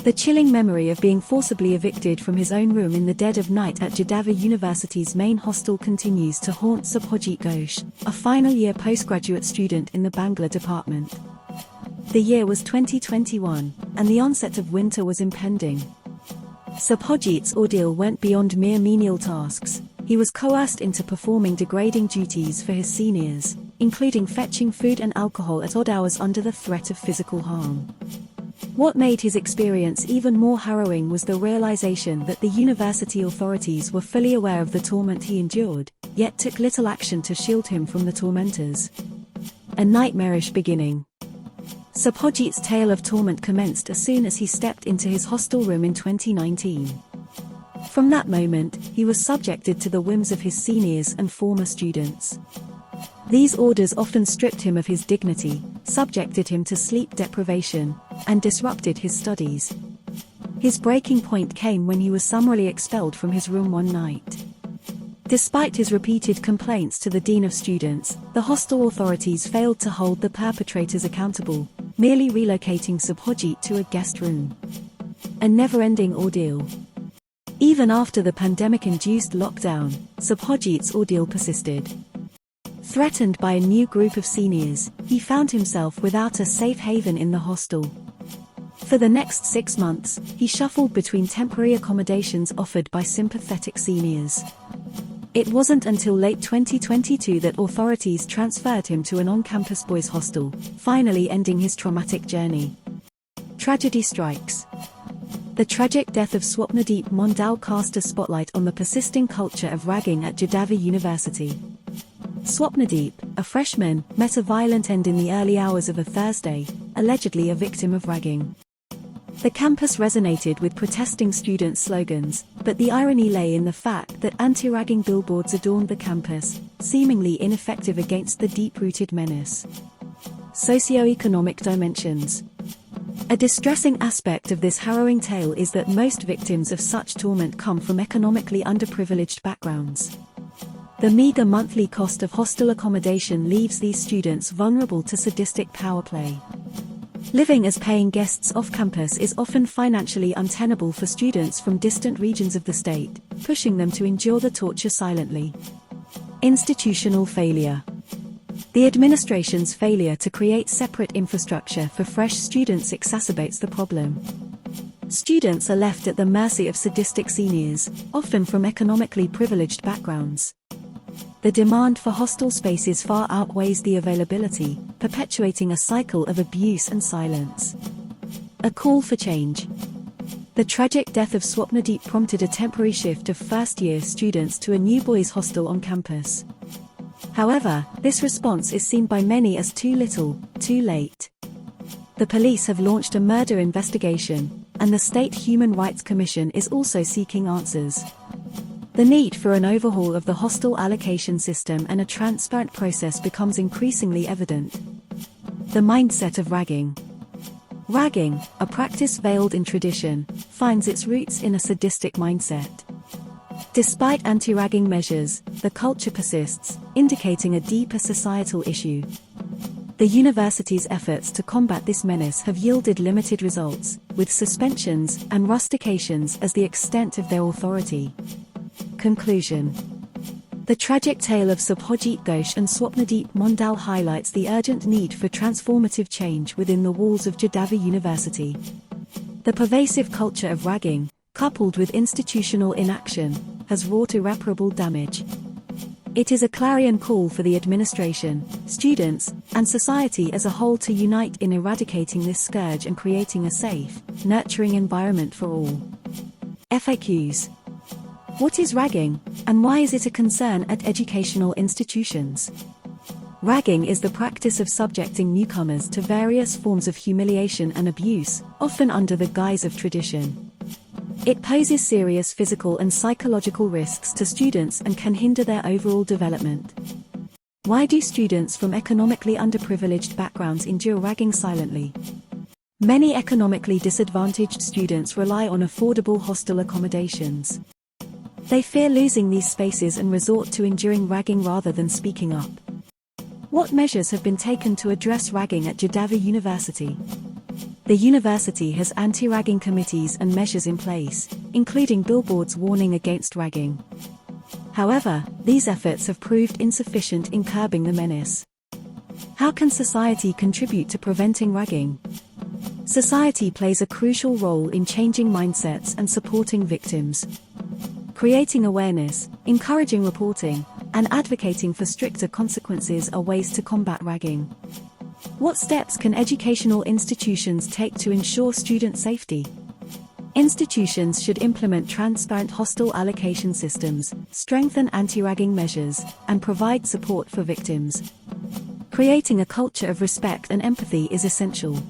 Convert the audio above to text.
The chilling memory of being forcibly evicted from his own room in the dead of night at Jadavpur University's main hostel continues to haunt Subhajit Ghosh, a final-year postgraduate student in the Bangla department. The year was 2021, and the onset of winter was impending. Subhajit's ordeal went beyond mere menial tasks. He was coerced into performing degrading duties for his seniors, including fetching food and alcohol at odd hours under the threat of physical harm. What made his experience even more harrowing was the realization that the university authorities were fully aware of the torment he endured, yet took little action to shield him from the tormentors. A nightmarish beginning. Subhajit's tale of torment commenced as soon as he stepped into his hostel room in 2019. From that moment, he was subjected to the whims of his seniors and former students. These orders often stripped him of his dignity, subjected him to sleep deprivation, and disrupted his studies. His breaking point came when he was summarily expelled from his room one night. Despite his repeated complaints to the Dean of Students, the hostel authorities failed to hold the perpetrators accountable, merely relocating Subhajit to a guest room. A never-ending ordeal. Even after the pandemic-induced lockdown, Subhajit's ordeal persisted. Threatened by a new group of seniors, he found himself without a safe haven in the hostel. For the next 6 months, he shuffled between temporary accommodations offered by sympathetic seniors. It wasn't until late 2022 that authorities transferred him to an on-campus boys' hostel, finally ending his traumatic journey. Tragedy strikes. The tragic death of Swapnadeep Mondal cast a spotlight on the persisting culture of ragging at Jadavpur University. Swapnadeep, a freshman, met a violent end in the early hours of a Thursday, allegedly a victim of ragging. The campus resonated with protesting student slogans, but the irony lay in the fact that anti-ragging billboards adorned the campus, seemingly ineffective against the deep-rooted menace. Socioeconomic dimensions. A distressing aspect of this harrowing tale is that most victims of such torment come from economically underprivileged backgrounds. The meager monthly cost of hostel accommodation leaves these students vulnerable to sadistic power play. Living as paying guests off-campus is often financially untenable for students from distant regions of the state, pushing them to endure the torture silently. Institutional failure. The administration's failure to create separate infrastructure for fresh students exacerbates the problem. Students are left at the mercy of sadistic seniors, often from economically privileged backgrounds. The demand for hostel spaces far outweighs the availability, perpetuating a cycle of abuse and silence. A call for change. The tragic death of Swapnadeep prompted a temporary shift of first-year students to a new boys' hostel on campus. However, this response is seen by many as too little, too late. The police have launched a murder investigation, and the State Human Rights Commission is also seeking answers. The need for an overhaul of the hostel allocation system and a transparent process becomes increasingly evident. The mindset of ragging. Ragging, a practice veiled in tradition, finds its roots in a sadistic mindset. Despite anti-ragging measures, the culture persists, indicating a deeper societal issue. The university's efforts to combat this menace have yielded limited results, with suspensions and rustications as the extent of their authority. Conclusion. The tragic tale of Subhajit Ghosh and Swapnadeep Mondal highlights the urgent need for transformative change within the walls of Jadavpur University. The pervasive culture of ragging, coupled with institutional inaction, has wrought irreparable damage. It is a clarion call for the administration, students, and society as a whole to unite in eradicating this scourge and creating a safe, nurturing environment for all. FAQs. What is ragging, and why is it a concern at educational institutions? Ragging is the practice of subjecting newcomers to various forms of humiliation and abuse, often under the guise of tradition. It poses serious physical and psychological risks to students and can hinder their overall development. Why do students from economically underprivileged backgrounds endure ragging silently? Many economically disadvantaged students rely on affordable hostel accommodations. They fear losing these spaces and resort to enduring ragging rather than speaking up. What measures have been taken to address ragging at Jadavpur University? The university has anti-ragging committees and measures in place, including billboards warning against ragging. However, these efforts have proved insufficient in curbing the menace. How can society contribute to preventing ragging? Society plays a crucial role in changing mindsets and supporting victims. Creating awareness, encouraging reporting, and advocating for stricter consequences are ways to combat ragging. What steps can educational institutions take to ensure student safety? Institutions should implement transparent hostel allocation systems, strengthen anti-ragging measures, and provide support for victims. Creating a culture of respect and empathy is essential.